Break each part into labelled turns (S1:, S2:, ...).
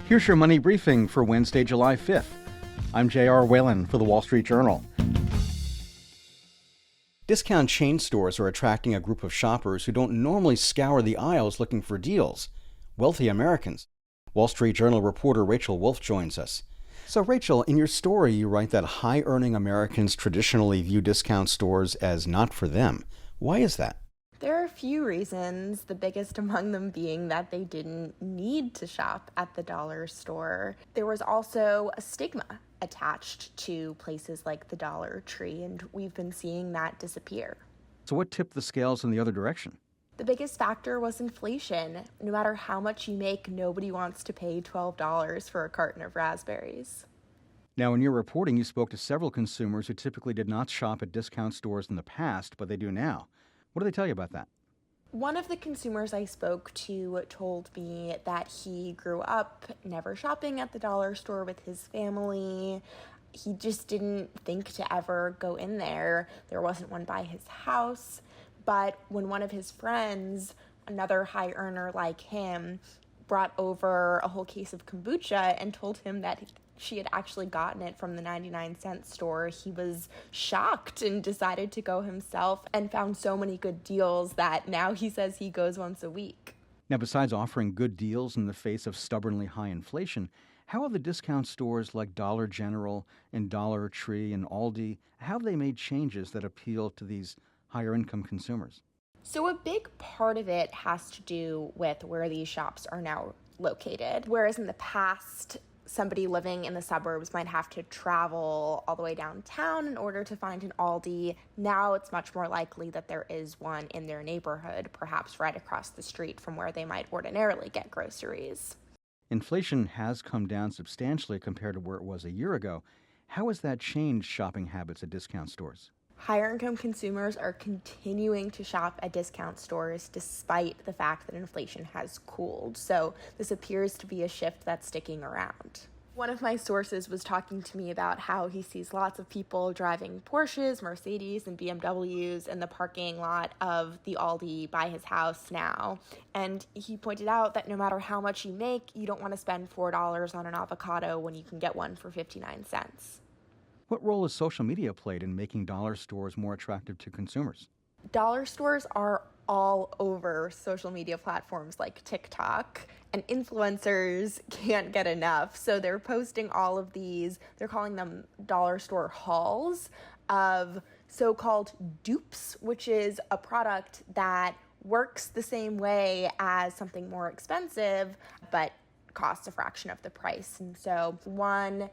S1: Here's your money briefing for Wednesday, July 5th. I'm J.R. Whalen for the Wall Street Journal. Discount chain stores are attracting a group of shoppers who don't normally scour the aisles looking for deals: wealthy Americans. Wall Street Journal reporter Rachel Wolfe joins us. So Rachel, in your story, you write that high-earning Americans traditionally view discount stores as not for them. Why is that?
S2: There are a few reasons, the biggest among them being that they didn't need to shop at the dollar store. There was also a stigma attached to places like the Dollar Tree, and we've been seeing that disappear.
S1: So what tipped the scales in the other direction?
S2: The biggest factor was inflation. No matter how much you make, nobody wants to pay $12 for a carton of raspberries.
S1: Now, in your reporting, you spoke to several consumers who typically did not shop at discount stores in the past, but they do now. What do they tell you about that?
S2: One of the consumers I spoke to told me that he grew up never shopping at the dollar store with his family. He just didn't think to ever go in there. There wasn't one by his house. But when one of his friends, another high earner like him, brought over a whole case of kombucha and told him that she had actually gotten it from the 99-cent store, he was shocked and decided to go himself and found so many good deals that now he says he goes once a week.
S1: Now, besides offering good deals in the face of stubbornly high inflation, how have the discount stores like Dollar General and Dollar Tree and Aldi, how have they made changes that appeal to these higher income consumers?
S2: So a big part of it has to do with where these shops are now located. Whereas in the past, somebody living in the suburbs might have to travel all the way downtown in order to find an Aldi. Now it's much more likely that there is one in their neighborhood, perhaps right across the street from where they might ordinarily get groceries.
S1: Inflation has come down substantially compared to where it was a year ago. How has that changed shopping habits at discount stores?
S2: Higher income consumers are continuing to shop at discount stores despite the fact that inflation has cooled. So this appears to be a shift that's sticking around. One of my sources was talking to me about how he sees lots of people driving Porsches, Mercedes, and BMWs in the parking lot of the Aldi by his house now. And he pointed out that no matter how much you make, you don't want to spend $4 on an avocado when you can get one for 59 cents.
S1: What role has social media played in making dollar stores more attractive to consumers?
S2: Dollar stores are all over social media platforms like TikTok, and influencers can't get enough. So they're posting all of these, they're calling them dollar store hauls of so-called dupes, which is a product that works the same way as something more expensive, but costs a fraction of the price. And so one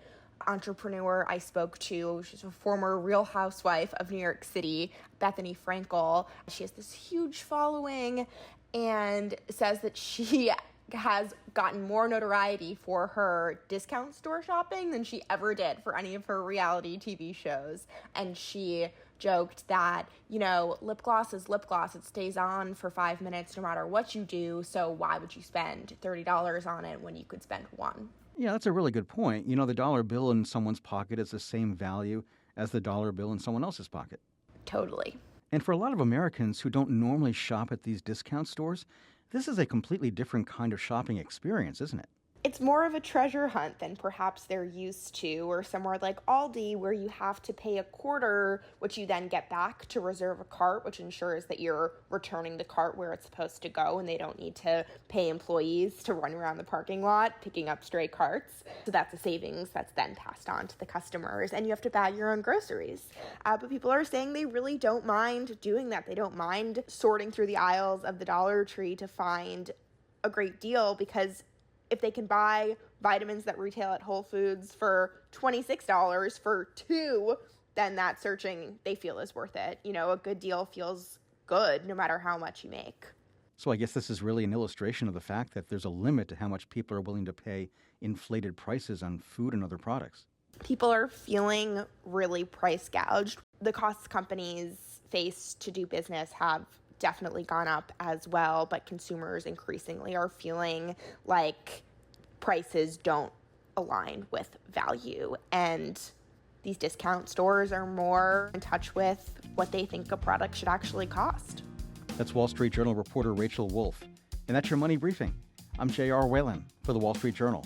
S2: entrepreneur I spoke to, she's a former Real Housewife of New York City, Bethany Frankel. She has this huge following and says that she has gotten more notoriety for her discount store shopping than she ever did for any of her reality TV shows. And she joked that, lip gloss is lip gloss. It stays on for 5 minutes no matter what you do. So why would you spend $30 on it when you could spend $1?
S1: Yeah, that's a really good point. The dollar bill in someone's pocket is the same value as the dollar bill in someone else's pocket.
S2: Totally.
S1: And for a lot of Americans who don't normally shop at these discount stores, this is a completely different kind of shopping experience, isn't it?
S2: It's more of a treasure hunt than perhaps they're used to, or somewhere like Aldi where you have to pay a quarter, which you then get back to reserve a cart, which ensures that you're returning the cart where it's supposed to go and they don't need to pay employees to run around the parking lot picking up stray carts. So that's a savings that's then passed on to the customers, and you have to bag your own groceries. But people are saying they really don't mind doing that. They don't mind sorting through the aisles of the Dollar Tree to find a great deal, because if they can buy vitamins that retail at Whole Foods for $26 for 2, then that searching they feel is worth it. A good deal feels good no matter how much you make.
S1: So I guess this is really an illustration of the fact that there's a limit to how much people are willing to pay inflated prices on food and other products.
S2: People are feeling really price gouged. The costs companies face to do business have definitely gone up as well, but consumers increasingly are feeling like prices don't align with value, and these discount stores are more in touch with what they think a product should actually cost.
S1: That's Wall Street Journal reporter Rachel Wolfe. And that's your Money Briefing. I'm J.R. Whalen for the Wall Street Journal.